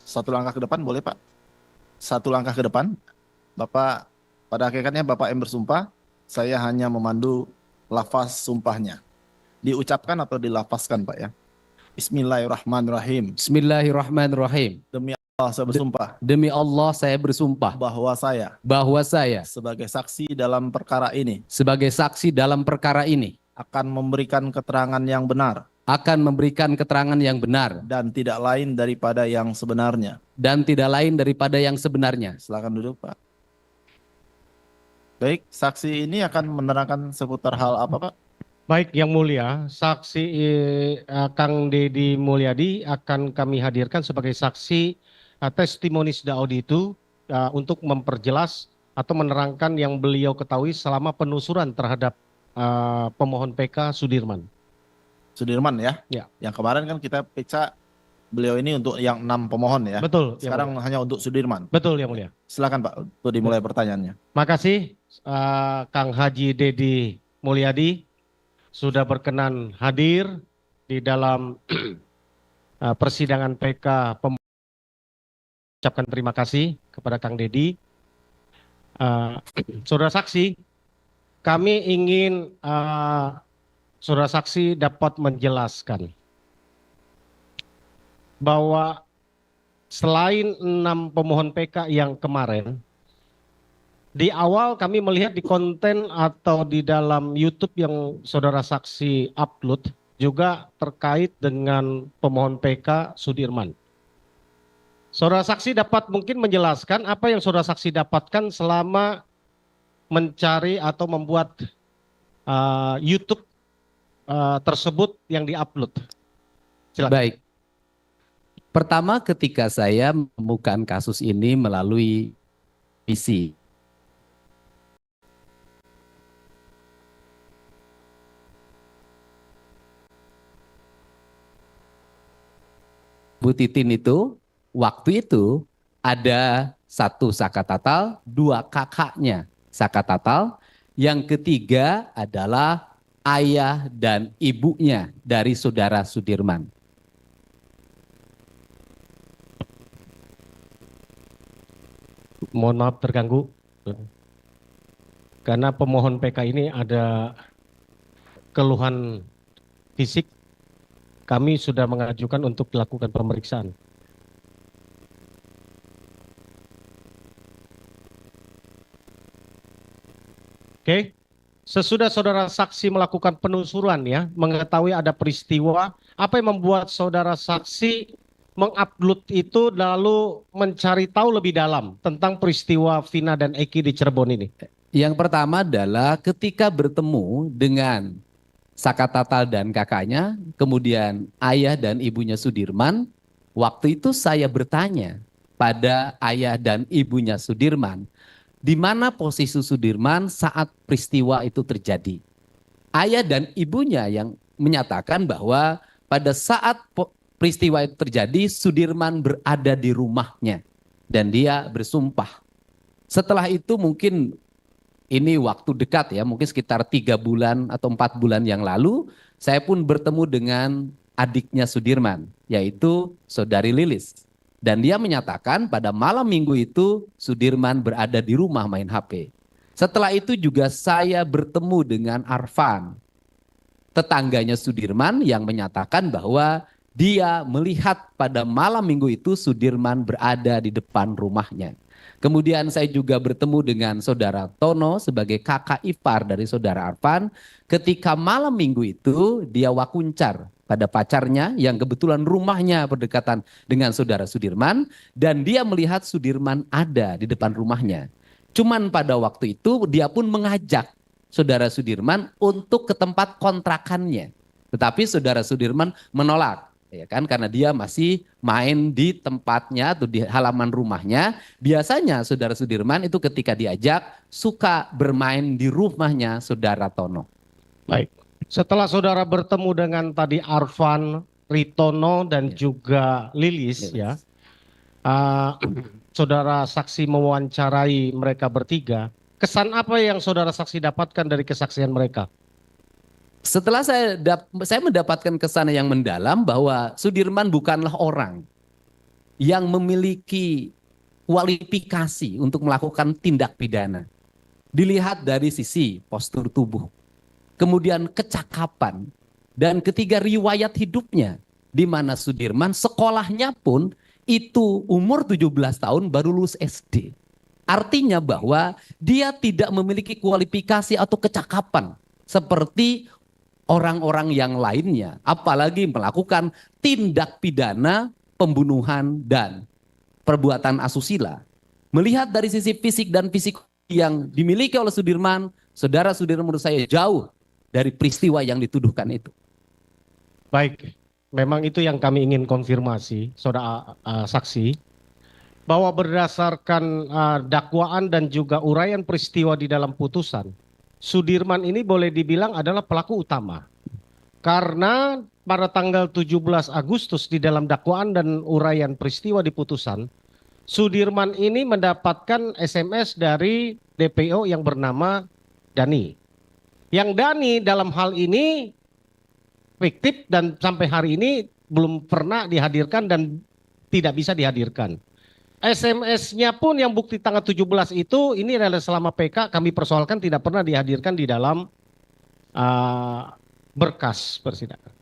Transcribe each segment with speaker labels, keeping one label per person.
Speaker 1: Satu langkah ke depan boleh Pak? Satu langkah ke depan. Bapak, pada hakikatnya Bapak yang bersumpah, saya hanya memandu lafaz sumpahnya. Diucapkan atau dilafazkan Pak ya? Bismillahirrahmanirrahim.
Speaker 2: Bismillahirrahmanirrahim.
Speaker 1: Demi Allah saya bersumpah
Speaker 2: Demi Allah saya bersumpah
Speaker 1: bahwa saya
Speaker 2: sebagai saksi dalam perkara ini
Speaker 1: akan memberikan keterangan yang benar
Speaker 2: akan memberikan keterangan yang benar
Speaker 1: dan tidak lain daripada yang sebenarnya. Silakan duduk Pak. Baik, saksi ini akan menerangkan seputar hal apa Pak?
Speaker 3: Baik, Yang Mulia, saksi Kang Deddy Mulyadi akan kami hadirkan sebagai saksi testimoni Daudi itu untuk memperjelas atau menerangkan yang beliau ketahui selama penelusuran terhadap pemohon PK Sudirman.
Speaker 1: Sudirman ya?
Speaker 3: Ya.
Speaker 1: Yang kemarin kan kita periksa beliau ini untuk yang 6 pemohon ya?
Speaker 3: Betul.
Speaker 1: Sekarang hanya untuk Sudirman.
Speaker 3: Betul, Yang Mulia.
Speaker 1: Silakan Pak, untuk dimulai pertanyaannya.
Speaker 3: Makasih Kang Haji Deddy Mulyadi sudah berkenan hadir di dalam persidangan PK. Ucapkan terima kasih kepada Kang Deddy. Saudara saksi, kami ingin saudara saksi dapat menjelaskan bahwa selain 6 pemohon PK yang kemarin, di awal kami melihat di konten atau di dalam YouTube yang saudara saksi upload juga terkait dengan pemohon PK Sudirman. Saudara saksi dapat mungkin menjelaskan apa yang saudara saksi dapatkan selama mencari atau membuat YouTube tersebut yang diupload. Silakan.
Speaker 2: Baik. Pertama, ketika saya menemukan kasus ini melalui PC, Bu Titin itu, waktu itu ada 1 Saka Tatal, 2 kakaknya Saka Tatal, yang ketiga adalah ayah dan ibunya dari saudara Sudirman.
Speaker 3: Mohon maaf terganggu, karena pemohon PK ini ada keluhan fisik. Kami sudah mengajukan untuk dilakukan pemeriksaan. Oke, sesudah saudara saksi melakukan penelusuran ya, mengetahui ada peristiwa, apa yang membuat saudara saksi mengupload itu lalu mencari tahu lebih dalam tentang peristiwa Vina dan Eki di Cirebon ini?
Speaker 2: Yang pertama adalah ketika bertemu dengan Saka Tatal dan kakaknya, kemudian ayah dan ibunya Sudirman, waktu itu saya bertanya pada ayah dan ibunya Sudirman, di mana posisi Sudirman saat peristiwa itu terjadi. Ayah dan ibunya yang menyatakan bahwa pada saat peristiwa itu terjadi, Sudirman berada di rumahnya dan dia bersumpah. Setelah itu mungkin ini waktu dekat ya, mungkin sekitar 3 bulan atau 4 bulan yang lalu, saya pun bertemu dengan adiknya Sudirman, yaitu saudari Lilis. Dan dia menyatakan pada malam minggu itu Sudirman berada di rumah main HP. Setelah itu juga saya bertemu dengan Arfan, tetangganya Sudirman, yang menyatakan bahwa dia melihat pada malam minggu itu Sudirman berada di depan rumahnya. Kemudian saya juga bertemu dengan saudara Tono sebagai kakak ipar dari saudara Arfan. Ketika malam minggu itu dia wakuncar pada pacarnya yang kebetulan rumahnya berdekatan dengan saudara Sudirman. Dan dia melihat Sudirman ada di depan rumahnya. Cuman pada waktu itu dia pun mengajak saudara Sudirman untuk ke tempat kontrakannya. Tetapi saudara Sudirman menolak. Ya kan, karena dia masih main di tempatnya atau di halaman rumahnya. Biasanya saudara Sudirman itu ketika diajak suka bermain di rumahnya saudara Tono.
Speaker 3: Baik, setelah saudara bertemu dengan tadi Arfan, Ritono dan juga Lilis ya, saudara saksi mewawancarai mereka bertiga. Kesan apa yang saudara saksi dapatkan dari kesaksian mereka?
Speaker 2: Setelah saya mendapatkan kesan yang mendalam bahwa Sudirman bukanlah orang. yang memiliki kualifikasi untuk melakukan tindak pidana. Dilihat dari sisi postur tubuh, kemudian kecakapan, dan ketiga riwayat hidupnya, di mana Sudirman sekolahnya pun itu umur 17 tahun baru lulus SD. Artinya bahwa dia tidak memiliki kualifikasi atau kecakapan seperti orang-orang yang lainnya, apalagi melakukan tindak pidana pembunuhan dan perbuatan asusila. Melihat dari sisi fisik dan fisik yang dimiliki oleh Sudirman, saudara Sudirman menurut saya jauh dari peristiwa yang dituduhkan itu.
Speaker 3: Baik, memang itu yang kami ingin konfirmasi, saudara saksi, bahwa berdasarkan dakwaan dan juga uraian peristiwa di dalam putusan, Sudirman ini boleh dibilang adalah pelaku utama. Karena pada tanggal 17 Agustus di dalam dakwaan dan uraian peristiwa di putusan, Sudirman ini mendapatkan SMS dari DPO yang bernama Dani. Yang Dani dalam hal ini fiktif dan sampai hari ini belum pernah dihadirkan dan tidak bisa dihadirkan. SMS-nya pun yang bukti tanggal 17 itu ini adalah selama PK kami persoalkan tidak pernah dihadirkan di dalam berkas persidangan.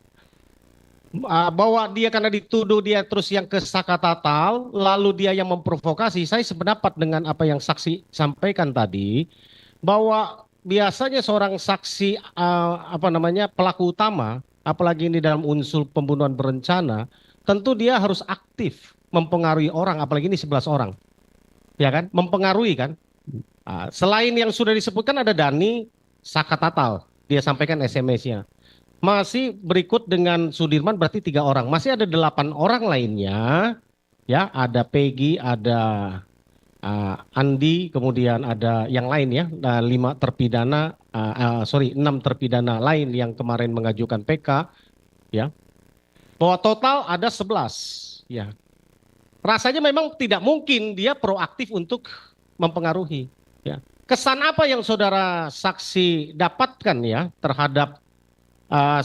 Speaker 3: Bahwa dia karena dituduh dia terus yang ke Sakatatal, lalu dia yang memprovokasi. Saya sependapat dengan apa yang saksi sampaikan tadi, bahwa biasanya seorang saksi pelaku utama, apalagi ini dalam unsur pembunuhan berencana, tentu dia harus aktif mempengaruhi orang, apalagi ini 11 orang, ya kan, mempengaruhi kan. Selain yang sudah disebutkan ada Dani, Sakatatal, dia sampaikan SMS-nya. Masih berikut dengan Sudirman berarti 3 orang, masih ada 8 orang lainnya, ya, ada Peggy, ada Andi, kemudian ada yang lain ya, 6 terpidana lain yang kemarin mengajukan PK, ya, bahwa total ada 11, ya. Rasanya memang tidak mungkin dia proaktif untuk mempengaruhi. Ya. Kesan apa yang saudara saksi dapatkan ya terhadap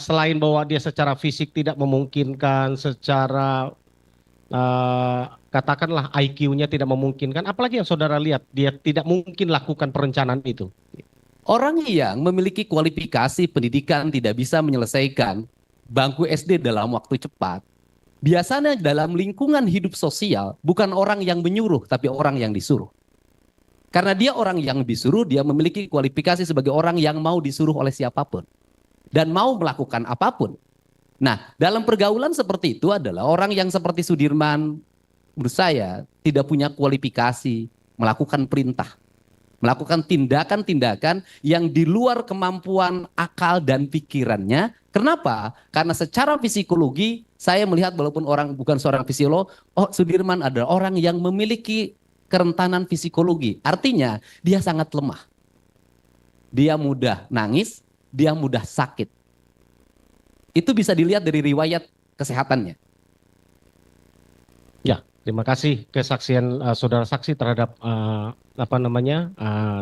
Speaker 3: selain bahwa dia secara fisik tidak memungkinkan, secara katakanlah IQ-nya tidak memungkinkan, apalagi yang saudara lihat dia tidak mungkin lakukan perencanaan itu.
Speaker 2: Orang yang memiliki kualifikasi pendidikan tidak bisa menyelesaikan bangku SD dalam waktu cepat. Biasanya dalam lingkungan hidup sosial bukan orang yang menyuruh tapi orang yang disuruh. Karena dia orang yang disuruh, dia memiliki kualifikasi sebagai orang yang mau disuruh oleh siapapun. Dan mau melakukan apapun. Nah, dalam pergaulan seperti itu adalah orang yang seperti Sudirman, menurut saya tidak punya kualifikasi melakukan perintah. Melakukan tindakan-tindakan yang di luar kemampuan akal dan pikirannya. Kenapa? Karena secara psikologi saya melihat walaupun orang bukan seorang fisiolog, Sudirman adalah orang yang memiliki kerentanan psikologi. Artinya dia sangat lemah. Dia mudah nangis, dia mudah sakit. Itu bisa dilihat dari riwayat kesehatannya.
Speaker 3: Ya, terima kasih kesaksian saudara saksi terhadap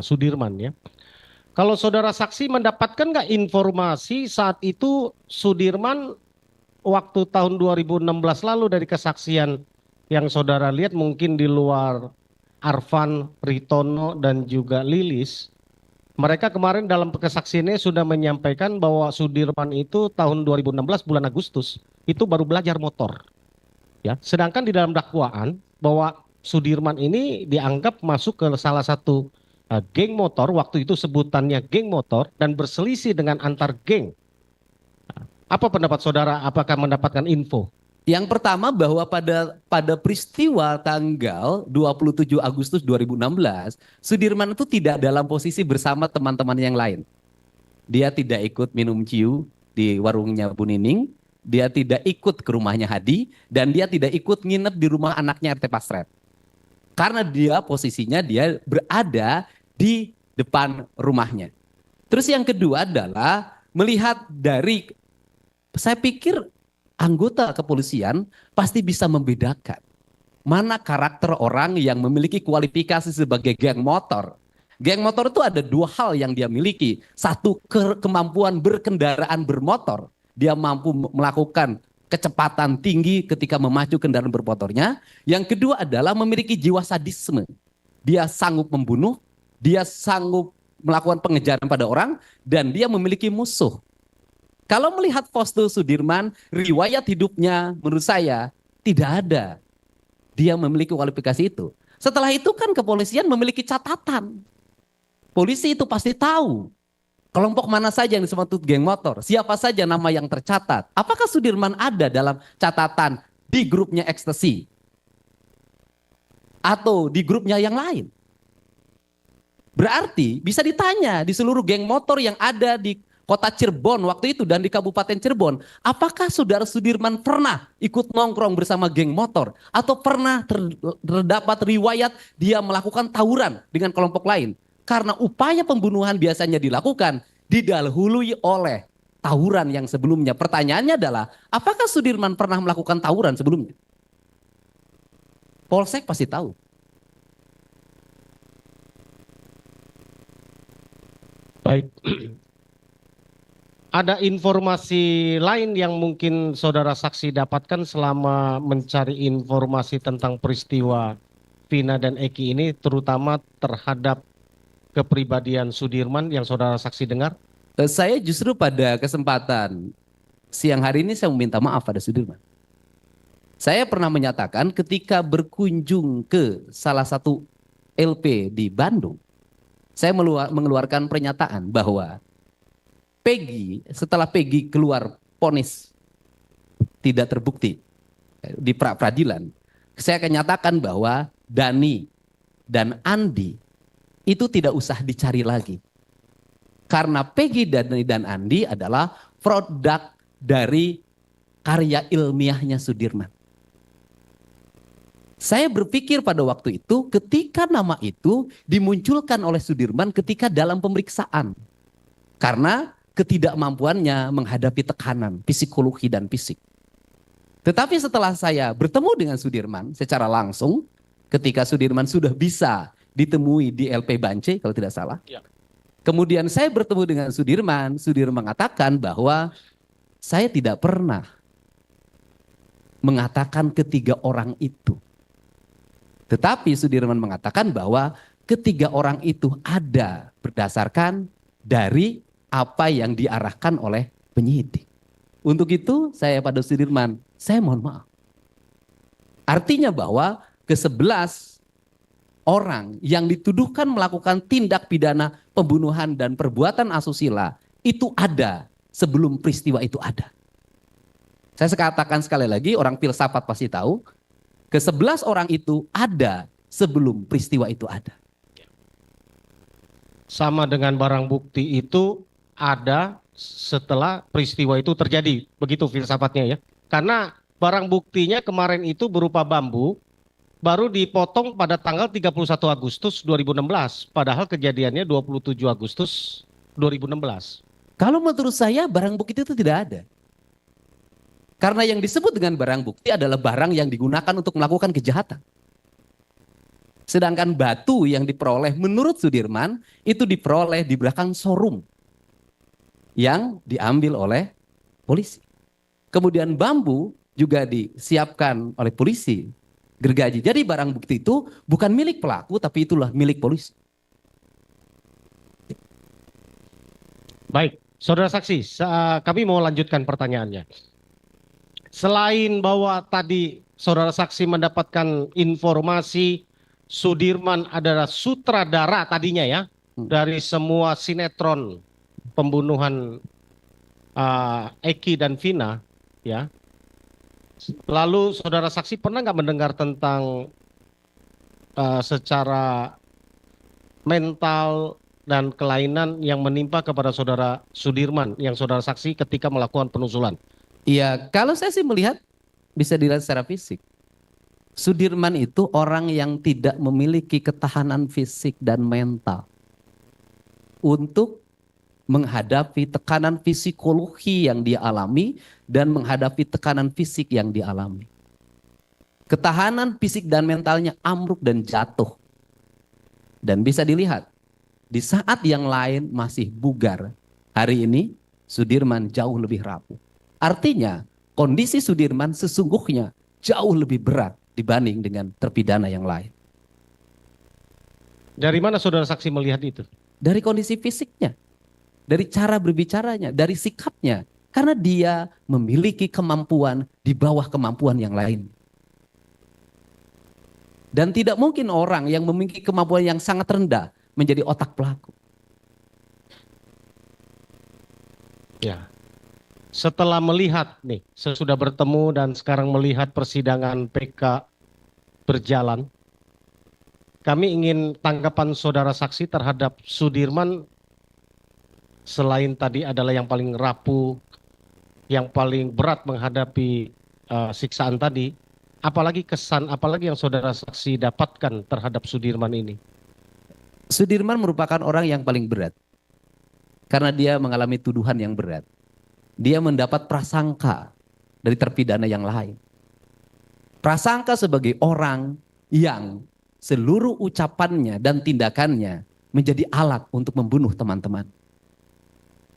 Speaker 3: Sudirman ya. Kalau saudara saksi mendapatkan nggak informasi saat itu Sudirman waktu tahun 2016 lalu dari kesaksian yang saudara lihat mungkin di luar Arfan, Ritono dan juga Lilis, mereka kemarin dalam kesaksiannya sudah menyampaikan bahwa Sudirman itu tahun 2016 bulan Agustus itu baru belajar motor. Ya, sedangkan di dalam dakwaan bahwa Sudirman ini dianggap masuk ke salah satu geng motor, waktu itu sebutannya geng motor dan berselisih dengan antar geng. Apa pendapat saudara? Apakah mendapatkan info?
Speaker 2: Yang pertama bahwa pada peristiwa tanggal 27 Agustus 2016, Sudirman itu tidak dalam posisi bersama teman-teman yang lain. Dia tidak ikut minum ciu di warungnya Bu Nining, dia tidak ikut ke rumahnya Hadi, dan dia tidak ikut nginep di rumah anaknya RT Pasret. Karena dia posisinya dia berada di depan rumahnya. Terus yang kedua adalah melihat dari, saya pikir anggota kepolisian pasti bisa membedakan mana karakter orang yang memiliki kualifikasi sebagai geng motor. Geng motor itu ada 2 hal yang dia miliki. Satu, kemampuan berkendaraan bermotor. Dia mampu melakukan kecepatan tinggi ketika memacu kendaraan bermotornya. Yang kedua adalah memiliki jiwa sadisme. Dia sanggup membunuh, dia sanggup melakukan pengejaran pada orang, dan dia memiliki musuh. Kalau melihat foto Sudirman, riwayat hidupnya menurut saya tidak ada dia memiliki kualifikasi itu. Setelah itu kan kepolisian memiliki catatan. Polisi itu pasti tahu kelompok mana saja yang disebut geng motor, siapa saja nama yang tercatat. Apakah Sudirman ada dalam catatan di grupnya ekstasi atau di grupnya yang lain? Berarti bisa ditanya di seluruh geng motor yang ada di kota Cirebon waktu itu dan di Kabupaten Cirebon, apakah saudara Sudirman pernah ikut nongkrong bersama geng motor atau pernah terdapat riwayat dia melakukan tawuran dengan kelompok lain? Karena upaya pembunuhan biasanya dilakukan didahului oleh tawuran yang sebelumnya. Pertanyaannya adalah, apakah Sudirman pernah melakukan tawuran sebelumnya? Polsek pasti tahu.
Speaker 3: Baik. Ada informasi lain yang mungkin saudara saksi dapatkan selama mencari informasi tentang peristiwa Vina dan Eki ini, terutama terhadap kepribadian Sudirman yang saudara saksi dengar?
Speaker 2: Saya justru pada kesempatan siang hari ini saya meminta maaf pada Sudirman. Saya pernah menyatakan ketika berkunjung ke salah satu LP di Bandung, saya mengeluarkan pernyataan bahwa Peggy, setelah Peggy keluar vonis tidak terbukti di peradilan, saya akan nyatakan bahwa Dani dan Andi itu tidak usah dicari lagi. Karena Peggy, Dani dan Andi adalah produk dari karya ilmiahnya Sudirman. Saya berpikir pada waktu itu ketika nama itu dimunculkan oleh Sudirman ketika dalam pemeriksaan. Karena ketidakmampuannya menghadapi tekanan psikologi dan fisik. Tetapi setelah saya bertemu dengan Sudirman secara langsung, ketika Sudirman sudah bisa ditemui di LP Bance kalau tidak salah. Ya. Kemudian saya bertemu dengan Sudirman mengatakan bahwa saya tidak pernah mengatakan ketiga orang itu. Tetapi Sudirman mengatakan bahwa ketiga orang itu ada berdasarkan dari apa yang diarahkan oleh penyidik. Untuk itu saya pada Sudirman, saya mohon maaf. Artinya bahwa ke-11 orang yang dituduhkan melakukan tindak pidana pembunuhan dan perbuatan asusila itu ada sebelum peristiwa itu ada. Saya katakan sekali lagi, orang filsafat pasti tahu, ke-11 orang itu ada sebelum peristiwa itu ada.
Speaker 3: Sama dengan barang bukti itu ada setelah peristiwa itu terjadi, begitu filsafatnya ya. Karena barang buktinya kemarin itu berupa bambu, baru dipotong pada tanggal 31 Agustus 2016, padahal kejadiannya 27 Agustus 2016.
Speaker 2: Kalau menurut saya barang bukti itu tidak ada. Karena yang disebut dengan barang bukti adalah barang yang digunakan untuk melakukan kejahatan. Sedangkan batu yang diperoleh menurut Sudirman itu diperoleh di belakang showroom yang diambil oleh polisi. Kemudian bambu juga disiapkan oleh polisi, gergaji. Jadi barang bukti itu bukan milik pelaku tapi itulah milik polisi.
Speaker 3: Baik, saudara saksi, kami mau lanjutkan pertanyaannya. Selain bahwa tadi saudara saksi mendapatkan informasi Sudirman adalah sutradara tadinya ya dari semua sinetron pembunuhan Eki dan Vina ya. Lalu saudara saksi pernah nggak mendengar tentang secara mental dan kelainan yang menimpa kepada saudara Sudirman yang saudara saksi ketika melakukan penusulan?
Speaker 2: Iya, kalau saya sih melihat bisa dilihat secara fisik. Sudirman itu orang yang tidak memiliki ketahanan fisik dan mental untuk menghadapi tekanan psikologi yang dia alami dan menghadapi tekanan fisik yang dia alami. Ketahanan fisik dan mentalnya ambruk dan jatuh. Dan bisa dilihat, di saat yang lain masih bugar, hari ini Sudirman jauh lebih rapuh. Artinya kondisi Sudirman sesungguhnya jauh lebih berat dibanding dengan terpidana yang lain.
Speaker 3: Dari mana saudara saksi melihat itu?
Speaker 2: Dari kondisi fisiknya, dari cara berbicaranya, dari sikapnya. Karena dia memiliki kemampuan di bawah kemampuan yang lain. Dan tidak mungkin orang yang memiliki kemampuan yang sangat rendah menjadi otak pelaku.
Speaker 3: Ya. Setelah melihat nih, sesudah bertemu dan sekarang melihat persidangan PK berjalan, kami ingin tanggapan saudara saksi terhadap Sudirman selain tadi adalah yang paling rapuh, yang paling berat menghadapi siksaan tadi, apalagi kesan, apalagi yang saudara saksi dapatkan terhadap Sudirman ini?
Speaker 2: Sudirman merupakan orang yang paling berat. Karena dia mengalami tuduhan yang berat. Dia mendapat prasangka dari terpidana yang lain. Prasangka sebagai orang yang seluruh ucapannya dan tindakannya menjadi alat untuk membunuh teman-teman.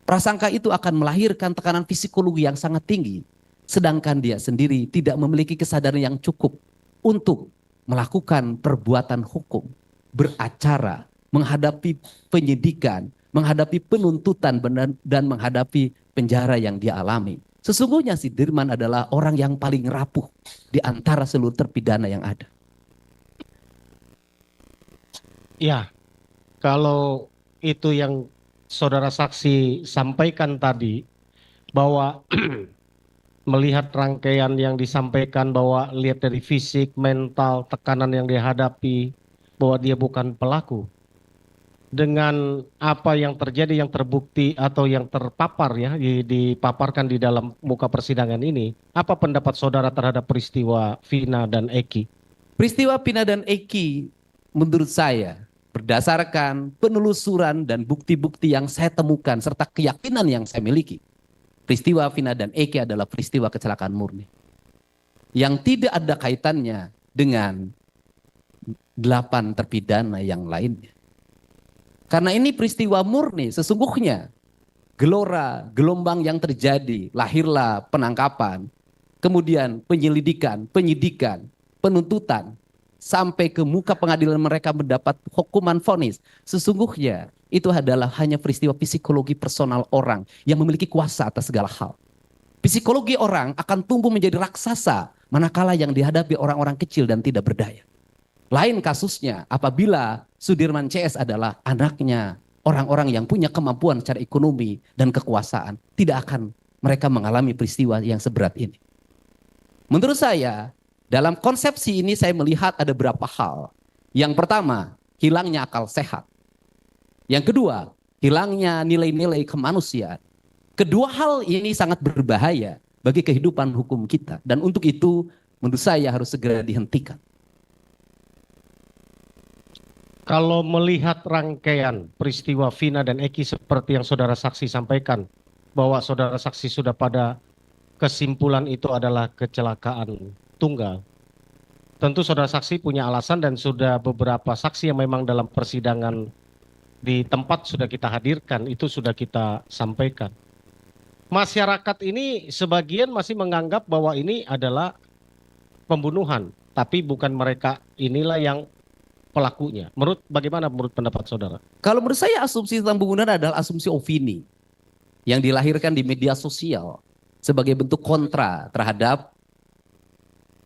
Speaker 2: Prasangka itu akan melahirkan tekanan psikologi yang sangat tinggi. Sedangkan dia sendiri tidak memiliki kesadaran yang cukup untuk melakukan perbuatan hukum, beracara, menghadapi penyidikan, menghadapi penuntutan dan menghadapi penjara yang dia alami. Sesungguhnya Sudirman adalah orang yang paling rapuh di antara seluruh terpidana yang ada.
Speaker 3: Ya, kalau itu yang saudara saksi sampaikan tadi, bahwa melihat rangkaian yang disampaikan, bahwa lihat dari fisik, mental, tekanan yang dihadapi, bahwa dia bukan pelaku. Dengan apa yang terjadi, yang terbukti atau yang terpapar ya, dipaparkan di dalam muka persidangan ini, apa pendapat saudara terhadap peristiwa Vina dan Eki?
Speaker 2: Peristiwa Vina dan Eki menurut saya berdasarkan penelusuran dan bukti-bukti yang saya temukan serta keyakinan yang saya miliki, peristiwa Vina dan Eki adalah peristiwa kecelakaan murni yang tidak ada kaitannya dengan 8 terpidana yang lainnya. Karena ini peristiwa murni, sesungguhnya gelora, gelombang yang terjadi, lahirlah penangkapan, kemudian penyelidikan, penyidikan, penuntutan, sampai ke muka pengadilan mereka mendapat hukuman vonis. Sesungguhnya itu adalah hanya peristiwa psikologi personal orang yang memiliki kuasa atas segala hal. Psikologi orang akan tumbuh menjadi raksasa manakala yang dihadapi orang-orang kecil dan tidak berdaya. Lain kasusnya apabila Sudirman CS adalah anaknya orang-orang yang punya kemampuan secara ekonomi dan kekuasaan. Tidak akan mereka mengalami peristiwa yang seberat ini. Menurut saya, dalam konsepsi ini saya melihat ada beberapa hal. Yang pertama, hilangnya akal sehat. Yang kedua, hilangnya nilai-nilai kemanusiaan. Kedua hal ini sangat berbahaya bagi kehidupan hukum kita. Dan untuk itu menurut saya harus segera dihentikan.
Speaker 3: Kalau melihat rangkaian peristiwa Vina dan Eki seperti yang saudara saksi sampaikan, bahwa saudara saksi sudah pada kesimpulan itu adalah kecelakaan tunggal. Tentu saudara saksi punya alasan dan sudah beberapa saksi yang memang dalam persidangan di tempat sudah kita hadirkan, itu sudah kita sampaikan. Masyarakat ini sebagian masih menganggap bahwa ini adalah pembunuhan, tapi bukan mereka inilah yang pelakunya. Bagaimana menurut pendapat saudara?
Speaker 2: Kalau menurut saya asumsi tentang pembunuhan adalah asumsi opini yang dilahirkan di media sosial sebagai bentuk kontra terhadap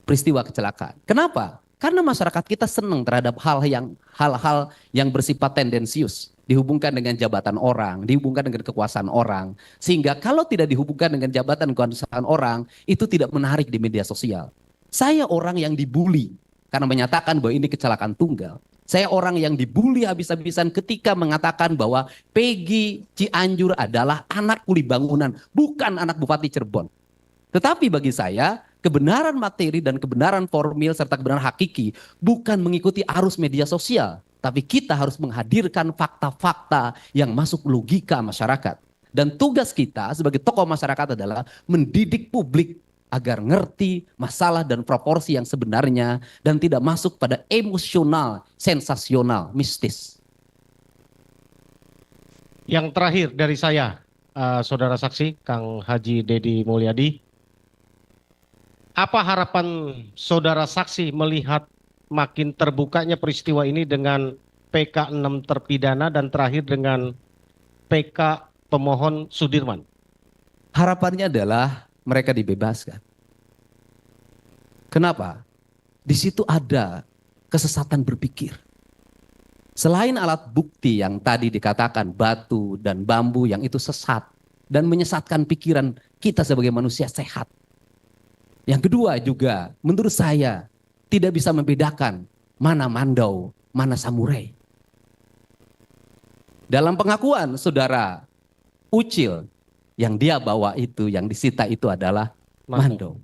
Speaker 2: peristiwa kecelakaan. Kenapa? Karena masyarakat kita senang terhadap hal-hal yang bersifat tendensius, dihubungkan dengan jabatan orang, dihubungkan dengan kekuasaan orang, sehingga kalau tidak dihubungkan dengan jabatan kekuasaan orang, itu tidak menarik di media sosial. Saya orang yang dibully karena menyatakan bahwa ini kecelakaan tunggal. Saya orang yang dibully habis-habisan ketika mengatakan bahwa Peggy Cianjur adalah anak kuli bangunan, bukan anak Bupati Cirebon. Tetapi bagi saya, kebenaran materi dan kebenaran formil serta kebenaran hakiki bukan mengikuti arus media sosial. Tapi kita harus menghadirkan fakta-fakta yang masuk logika masyarakat. Dan tugas kita sebagai tokoh masyarakat adalah mendidik publik agar ngerti masalah dan proporsi yang sebenarnya dan tidak masuk pada emosional, sensasional, mistis.
Speaker 3: Yang terakhir dari saya, saudara saksi, Kang Haji Dedi Mulyadi, Apa harapan saudara saksi melihat makin terbukanya peristiwa ini dengan PK 6 terpidana dan terakhir dengan PK pemohon Sudirman?
Speaker 2: Harapannya adalah mereka dibebaskan. Kenapa? Di situ ada kesesatan berpikir. Selain alat bukti yang tadi dikatakan batu dan bambu yang itu sesat dan menyesatkan pikiran kita sebagai manusia sehat. Yang kedua juga menurut saya tidak bisa membedakan mana mandau, mana samurai. Dalam pengakuan saudara Ucil, yang dia bawa itu, yang disita itu adalah mandau.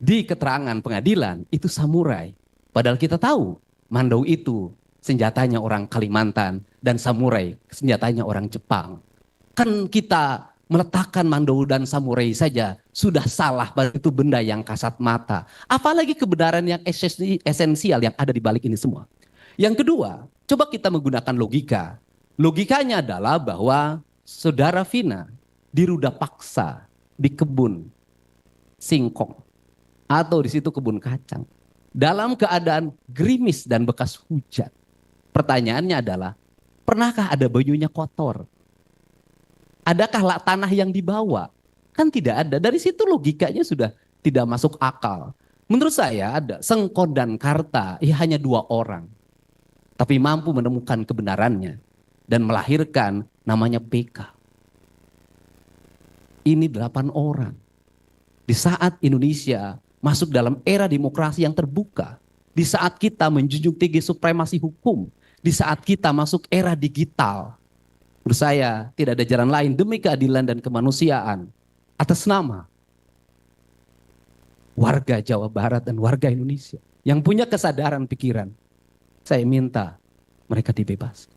Speaker 2: Di keterangan pengadilan itu samurai. Padahal kita tahu mandau itu senjatanya orang Kalimantan dan samurai senjatanya orang Jepang. Kan kita meletakkan mandau dan samurai saja sudah salah, itu benda yang kasat mata. Apalagi kebenaran yang esensial yang ada di balik ini semua. Yang kedua, coba kita menggunakan logika. Logikanya adalah bahwa saudara Vina diruda paksa di kebun singkong atau di situ kebun kacang dalam keadaan gerimis dan bekas hujan. Pertanyaannya adalah, pernahkah ada bajunya kotor? Adakah tanah yang dibawa? Kan tidak ada. Dari situ logikanya sudah tidak masuk akal. Menurut saya ada Sengkon dan Karta, ya hanya 2 orang. Tapi mampu menemukan kebenarannya dan melahirkan namanya PK. Ini 8 orang. Di saat Indonesia masuk dalam era demokrasi yang terbuka, di saat kita menjunjung tinggi supremasi hukum, di saat kita masuk era digital, menurut saya tidak ada jalan lain demi keadilan dan kemanusiaan atas nama warga Jawa Barat dan warga Indonesia yang punya kesadaran pikiran. Saya minta mereka dibebaskan.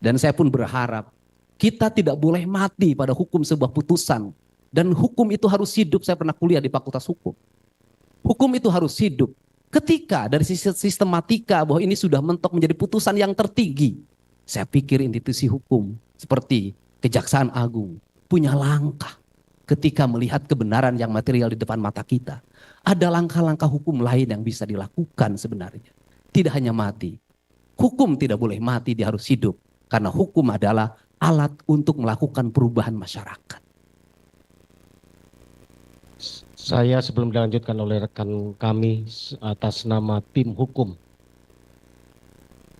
Speaker 2: Dan saya pun berharap kita tidak boleh mati pada hukum sebuah putusan. Dan hukum itu harus hidup. Saya pernah kuliah di Fakultas Hukum. Hukum itu harus hidup. Ketika dari sisi sistematika bahwa ini sudah mentok menjadi putusan yang tertinggi, saya pikir institusi hukum seperti Kejaksaan Agung punya langkah ketika melihat kebenaran yang material di depan mata kita. Ada langkah-langkah hukum lain yang bisa dilakukan sebenarnya. Tidak hanya mati. Hukum tidak boleh mati, dia harus hidup. Karena hukum adalah alat untuk melakukan perubahan masyarakat.
Speaker 3: Saya sebelum dilanjutkan oleh rekan kami atas nama tim hukum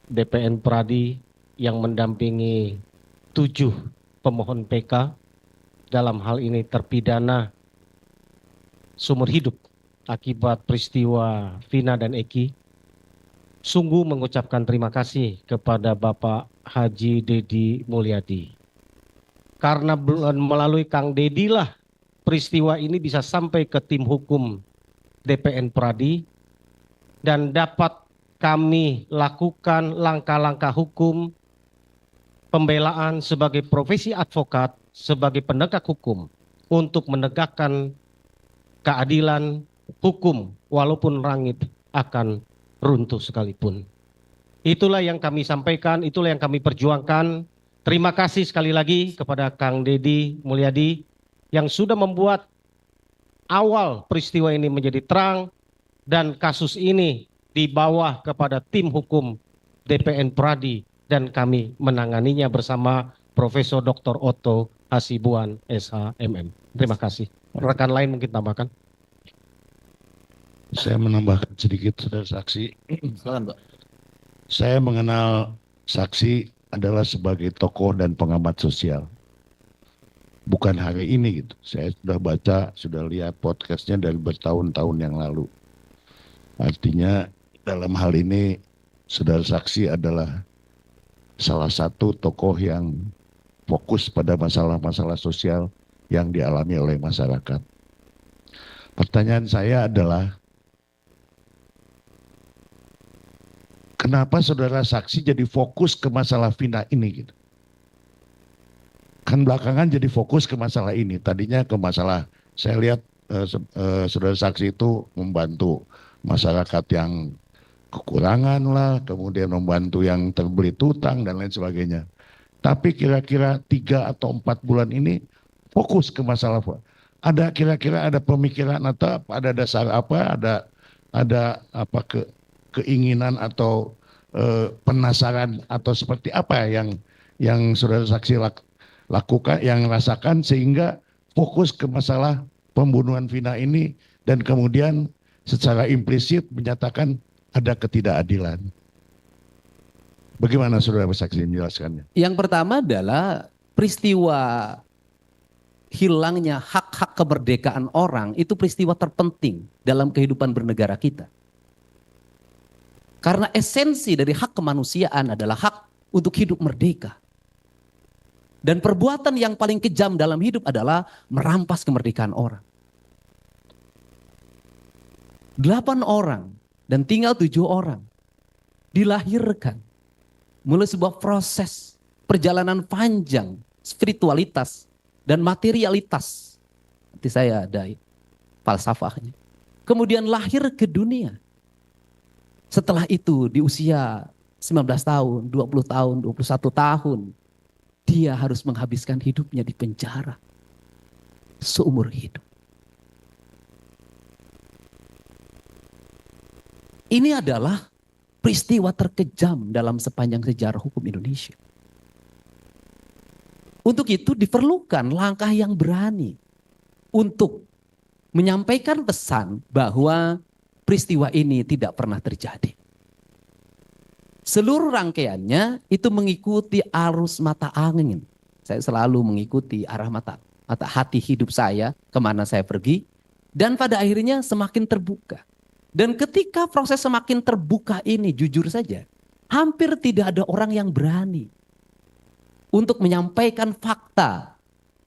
Speaker 3: DPN Pradi yang mendampingi 7 pemohon PK dalam hal ini terpidana seumur hidup akibat peristiwa Vina dan Eki, sungguh mengucapkan terima kasih kepada Bapak Haji Dedi Mulyadi. Karena melalui Kang Dedi lah peristiwa ini bisa sampai ke tim hukum DPN Pradi dan dapat kami lakukan langkah-langkah hukum pembelaan sebagai profesi advokat, sebagai penegak hukum untuk menegakkan keadilan hukum walaupun langit akan runtuh sekalipun. Itulah yang kami sampaikan, itulah yang kami perjuangkan. Terima kasih sekali lagi kepada Kang Dedi Mulyadi yang sudah membuat awal peristiwa ini menjadi terang dan kasus ini dibawa kepada tim hukum DPN Pradi dan kami menanganinya bersama Profesor Dr. Otto Hasibuan SHMM. Terima kasih. Rekan lain mungkin tambahkan.
Speaker 4: Saya menambahkan sedikit, saudara saksi.
Speaker 1: Silakan, Pak.
Speaker 4: Saya mengenal saksi adalah sebagai tokoh dan pengamat sosial. Bukan hari ini gitu. Saya sudah baca, sudah lihat podcastnya dari bertahun-tahun yang lalu. Artinya dalam hal ini saudara saksi adalah salah satu tokoh yang fokus pada masalah-masalah sosial yang dialami oleh masyarakat. Pertanyaan saya adalah, kenapa saudara saksi jadi fokus ke masalah Vina ini gitu? Kan belakangan jadi fokus ke masalah ini. Tadinya ke masalah, saya lihat saudara saksi itu membantu masyarakat yang kekurangan lah, kemudian membantu yang terbelit hutang dan lain sebagainya. Tapi kira-kira 3 atau 4 bulan ini fokus ke masalah ada kira-kira ada pemikiran atau ada dasar apa, ada apa keinginan atau penasaran atau seperti apa yang saudara saksi lakukan, yang rasakan sehingga fokus ke masalah pembunuhan Vina ini dan kemudian secara implisit menyatakan ada ketidakadilan. Bagaimana saudara saksi menjelaskannya?
Speaker 2: Yang pertama adalah peristiwa hilangnya hak-hak kemerdekaan orang itu peristiwa terpenting dalam kehidupan bernegara kita. Karena esensi dari hak kemanusiaan adalah hak untuk hidup merdeka. Dan perbuatan yang paling kejam dalam hidup adalah merampas kemerdekaan orang. 8 orang dan tinggal 7 orang dilahirkan mulai sebuah proses perjalanan panjang spiritualitas dan materialitas. Nanti saya ada falsafahnya. Kemudian lahir ke dunia. Setelah itu di usia 19 tahun, 20 tahun, 21 tahun, dia harus menghabiskan hidupnya di penjara seumur hidup. Ini adalah peristiwa terkejam dalam sepanjang sejarah hukum Indonesia. Untuk itu diperlukan langkah yang berani untuk menyampaikan pesan bahwa peristiwa ini tidak pernah terjadi. Seluruh rangkaiannya itu mengikuti arus mata angin. Saya selalu mengikuti arah mata hati hidup saya, kemana saya pergi. Dan pada akhirnya semakin terbuka. Dan ketika proses semakin terbuka ini, jujur saja, hampir tidak ada orang yang berani untuk menyampaikan fakta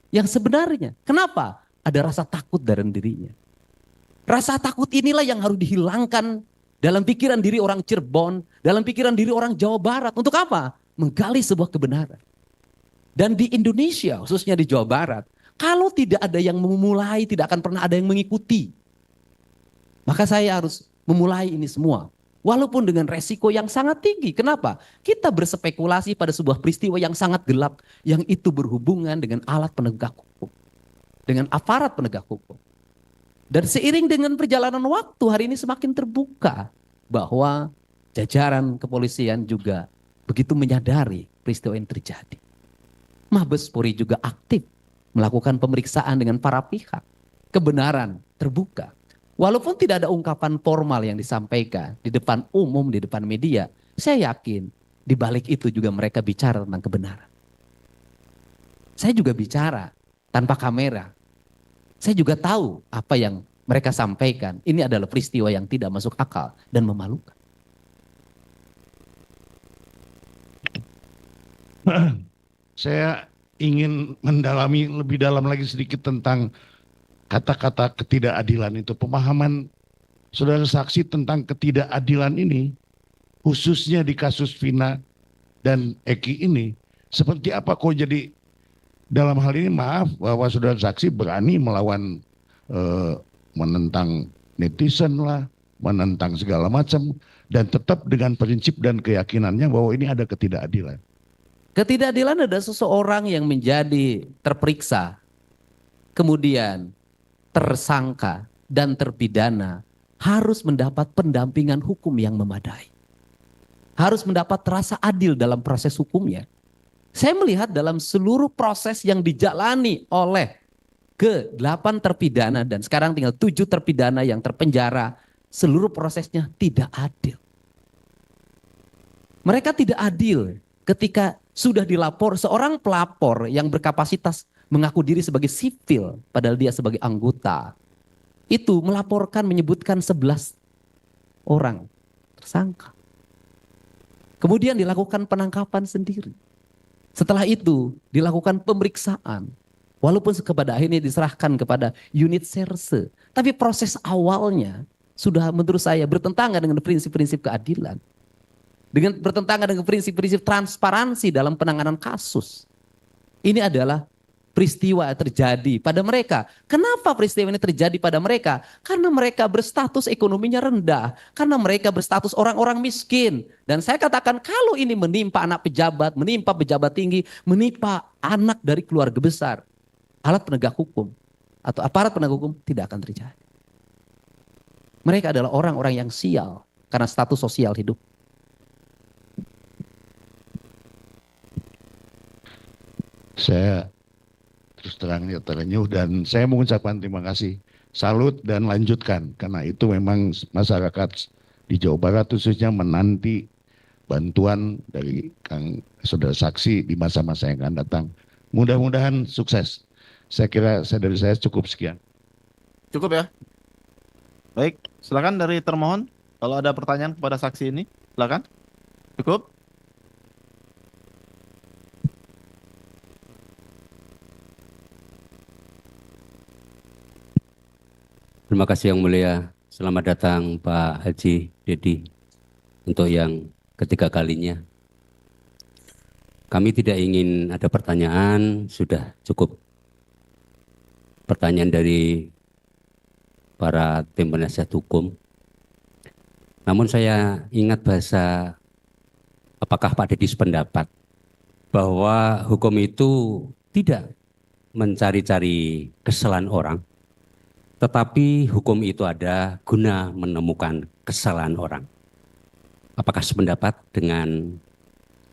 Speaker 2: yang sebenarnya. Kenapa? Ada rasa takut dalam dirinya. Rasa takut inilah yang harus dihilangkan dalam pikiran diri orang Cirebon, dalam pikiran diri orang Jawa Barat. Untuk apa? Menggali sebuah kebenaran. Dan di Indonesia, khususnya di Jawa Barat, kalau tidak ada yang memulai, tidak akan pernah ada yang mengikuti. Maka saya harus memulai ini semua. Walaupun dengan resiko yang sangat tinggi. Kenapa? Kita berspekulasi pada sebuah peristiwa yang sangat gelap. Yang itu berhubungan dengan alat penegak hukum. Dengan aparat penegak hukum. Dan seiring dengan perjalanan waktu hari ini semakin terbuka. Bahwa jajaran kepolisian juga begitu menyadari peristiwa yang terjadi. Mabes Polri juga aktif melakukan pemeriksaan dengan para pihak. Kebenaran terbuka. Walaupun tidak ada ungkapan formal yang disampaikan di depan umum, di depan media, saya yakin di balik itu juga mereka bicara tentang kebenaran. Saya juga bicara tanpa kamera. Saya juga tahu apa yang mereka sampaikan. Ini adalah peristiwa yang tidak masuk akal dan memalukan.
Speaker 4: Saya ingin mendalami lebih dalam lagi sedikit tentang kata-kata ketidakadilan itu. Pemahaman saudara saksi tentang ketidakadilan ini, khususnya di kasus Vina dan Eki ini, seperti apa kok jadi dalam hal ini, maaf, bahwa saudara saksi berani melawan, menentang netizen lah, menentang segala macam, dan tetap dengan prinsip dan keyakinannya bahwa ini ada ketidakadilan.
Speaker 2: Ketidakadilan ada seseorang yang menjadi terperiksa, kemudian tersangka dan terpidana harus mendapat pendampingan hukum yang memadai. Harus mendapat rasa adil dalam proses hukumnya. Saya melihat dalam seluruh proses yang dijalani oleh ke-8 terpidana dan sekarang tinggal 7 terpidana yang terpenjara, seluruh prosesnya tidak adil. Mereka tidak adil ketika sudah dilapor seorang pelapor yang berkapasitas mengaku diri sebagai sipil, padahal dia sebagai anggota. Itu melaporkan menyebutkan 11 orang tersangka. Kemudian dilakukan penangkapan sendiri. Setelah itu dilakukan pemeriksaan. Walaupun kepada akhirnya diserahkan kepada unit serse. Tapi proses awalnya sudah menurut saya bertentangan dengan prinsip-prinsip keadilan. Dengan bertentangan dengan prinsip-prinsip transparansi dalam penanganan kasus. Ini adalah peristiwa terjadi pada mereka. Kenapa peristiwa ini terjadi pada mereka? Karena mereka berstatus ekonominya rendah. Karena mereka berstatus orang-orang miskin. Dan saya katakan kalau ini menimpa anak pejabat, menimpa pejabat tinggi, menimpa anak dari keluarga besar, alat penegak hukum, atau aparat penegak hukum tidak akan terjadi. Mereka adalah orang-orang yang sial karena status sosial hidup.
Speaker 4: Saya terus terang terenyuh dan saya mengucapkan terima kasih, salut dan lanjutkan karena itu memang masyarakat di Jawa Barat khususnya menanti bantuan dari Kang Saudara Saksi di masa-masa yang akan datang. Mudah-mudahan sukses. Saya kira dari saya cukup sekian.
Speaker 1: Cukup ya? Baik, silakan dari termohon. Kalau ada pertanyaan kepada saksi ini, silakan. Cukup?
Speaker 5: Terima kasih Yang Mulia. Selamat datang Pak Haji Dedi untuk yang ketiga kalinya. Kami tidak ingin ada pertanyaan, sudah cukup pertanyaan dari para tim penasihat hukum. Namun saya ingat bahasa, apakah Pak Dedi sependapat bahwa hukum itu tidak mencari-cari kesalahan orang, tetapi hukum itu ada guna menemukan kesalahan orang. Apakah sependapat dengan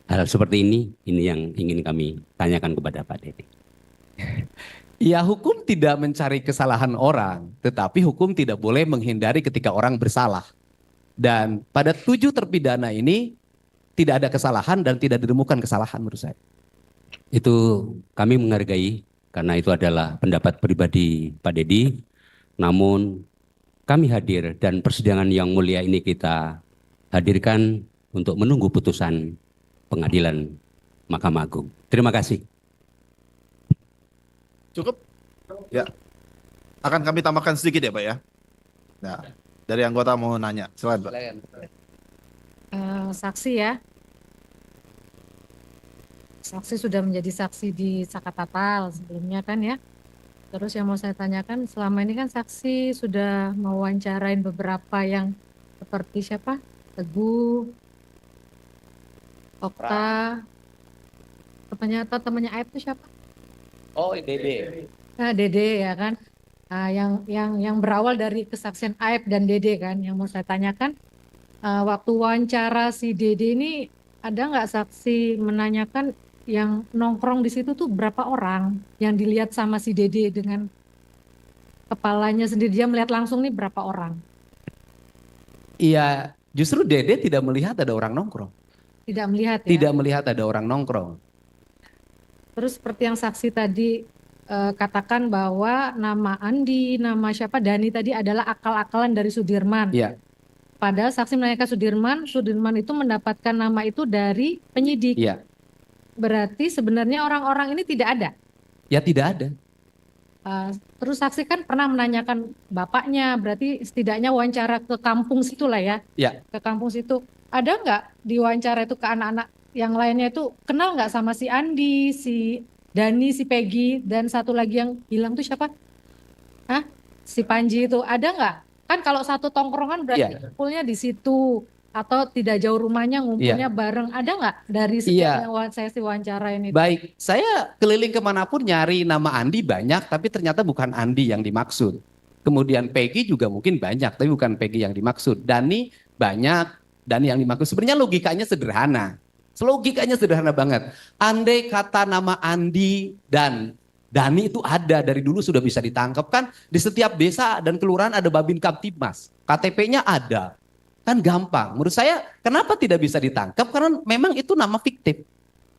Speaker 5: hal seperti ini? Ini yang ingin kami tanyakan kepada Pak Dedi.
Speaker 2: Ya, hukum tidak mencari kesalahan orang, tetapi hukum tidak boleh menghindari ketika orang bersalah. Dan pada 7 terpidana ini tidak ada kesalahan dan tidak ditemukan kesalahan menurut saya.
Speaker 5: Itu kami menghargai karena itu adalah pendapat pribadi Pak Dedi. Namun kami hadir dan persidangan yang mulia ini kita hadirkan untuk menunggu putusan pengadilan Mahkamah Agung. Terima kasih.
Speaker 1: Cukup? Ya. Akan kami tambahkan sedikit ya Pak ya. Nah, dari anggota mau nanya. Silakan Pak.
Speaker 6: Saksi ya. Saksi sudah menjadi saksi di Sakatatal sebelumnya kan ya. Terus yang mau saya tanyakan, selama ini kan saksi sudah mewawancarain beberapa yang seperti siapa? Teguh, Okta, temannya Aib itu siapa?
Speaker 2: Oh, Dede.
Speaker 6: Nah, Dede ya kan. Nah, yang berawal dari kesaksian Aib dan Dede kan, yang mau saya tanyakan, waktu wawancara si Dede ini ada nggak saksi menanyakan yang nongkrong di situ tuh berapa orang yang dilihat sama si Dede dengan kepalanya sendiri, dia melihat langsung nih berapa orang?
Speaker 2: Iya, justru Dede tidak melihat ada orang nongkrong.
Speaker 6: Tidak melihat ya.
Speaker 2: Tidak melihat ada orang nongkrong.
Speaker 6: Terus seperti yang saksi tadi katakan bahwa nama Andi, nama siapa Dani tadi adalah akal-akalan dari Sudirman.
Speaker 2: Iya.
Speaker 6: Padahal saksi menanyakan Sudirman itu mendapatkan nama itu dari penyidik.
Speaker 2: Iya.
Speaker 6: Berarti sebenarnya orang-orang ini tidak ada.
Speaker 2: Ya tidak ada.
Speaker 6: Terus saksi kan pernah menanyakan bapaknya, berarti setidaknya wawancara ke kampung situ lah ya.
Speaker 2: Ya.
Speaker 6: Ke kampung situ. Ada nggak di wawancara itu ke anak-anak yang lainnya itu kenal nggak sama si Andi, si Dani, si Peggy, dan satu lagi yang hilang tuh siapa? Hah? Si Panji itu ada nggak? Kan kalau satu tongkrongan berarti kumpulnya di situ. Atau tidak jauh rumahnya ngumpulnya bareng, ada nggak dari sekian yang saya wawancara ini?
Speaker 2: Baik, saya keliling kemanapun nyari nama Andi banyak, tapi ternyata bukan Andi yang dimaksud. Kemudian Peggy juga mungkin banyak, tapi bukan Peggy yang dimaksud. Dani banyak, Dani yang dimaksud. Sebenarnya logikanya sederhana. Logikanya sederhana banget. Andai kata nama Andi dan Dani itu ada dari dulu sudah bisa ditangkap kan, di setiap desa dan kelurahan ada Babin Kamtibmas, KTP-nya ada. Kan gampang. Menurut saya kenapa tidak bisa ditangkap? Karena memang itu nama fiktif.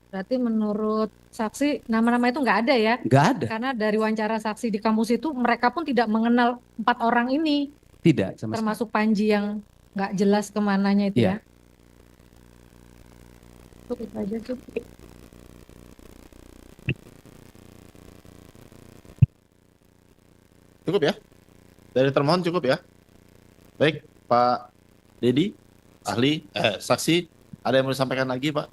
Speaker 6: Berarti menurut saksi nama-nama itu nggak ada ya?
Speaker 2: Nggak ada.
Speaker 6: Karena dari wawancara saksi di kampus itu mereka pun tidak mengenal 4 orang ini.
Speaker 2: Tidak.
Speaker 6: Termasuk Panji yang nggak jelas kemananya itu ya. Cukup aja cukup.
Speaker 1: Cukup ya? Dari termohon cukup ya? Baik, Pak Dedi, ahli, saksi, ada yang mau disampaikan lagi Pak?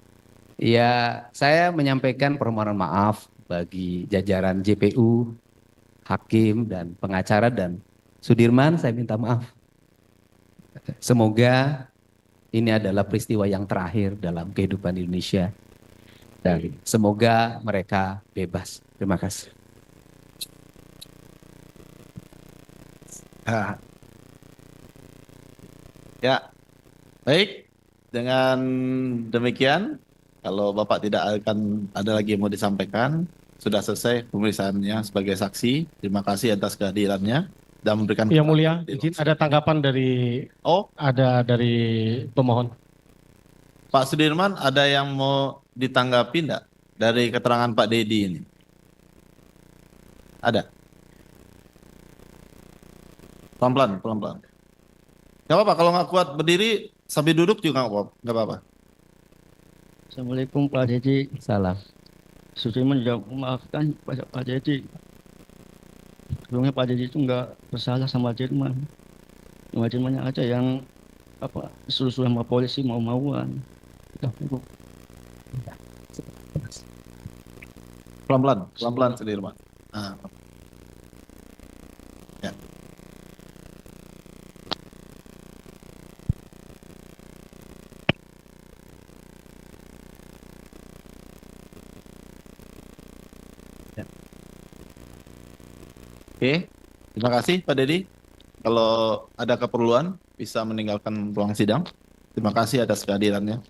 Speaker 2: Ya, saya menyampaikan permohonan maaf bagi jajaran JPU, hakim dan pengacara dan Sudirman, saya minta maaf. Semoga ini adalah peristiwa yang terakhir dalam kehidupan Indonesia. Dan semoga mereka bebas. Terima kasih.
Speaker 1: Ah, ya, baik. Dengan demikian, kalau Bapak tidak akan ada lagi yang mau disampaikan, sudah selesai pemeriksaannya sebagai saksi. Terima kasih atas kehadirannya dan memberikan
Speaker 3: Yang
Speaker 1: keterangan
Speaker 3: mulia,
Speaker 1: di ruang
Speaker 3: izin ada
Speaker 1: sidang.
Speaker 3: tanggapan
Speaker 1: Oh,
Speaker 3: dari pemohon.
Speaker 1: Pak Sudirman, ada yang mau ditanggapi enggak dari keterangan Pak Dedi ini? Ada? Pelan-pelan, pelan-pelan. Gak apa-apa, kalau nggak kuat berdiri, sambil duduk juga nggak apa-apa.
Speaker 7: Assalamualaikum Pak Dedi.
Speaker 2: Salam.
Speaker 7: Sudirman juga memaafkan pada Pak Dedi. Sebelumnya Pak Dedi itu nggak bersalah sama Dirman. Cuma Dirmannya aja yang suruh-suruh sama polisi mau-mauan. Udah, Bu.
Speaker 1: Pelan-pelan, pelan-pelan Sudirman. Nah, ya. Ya. Oke, terima kasih Pak Dedi. Kalau ada keperluan, bisa meninggalkan ruang sidang. Terima kasih atas kehadirannya.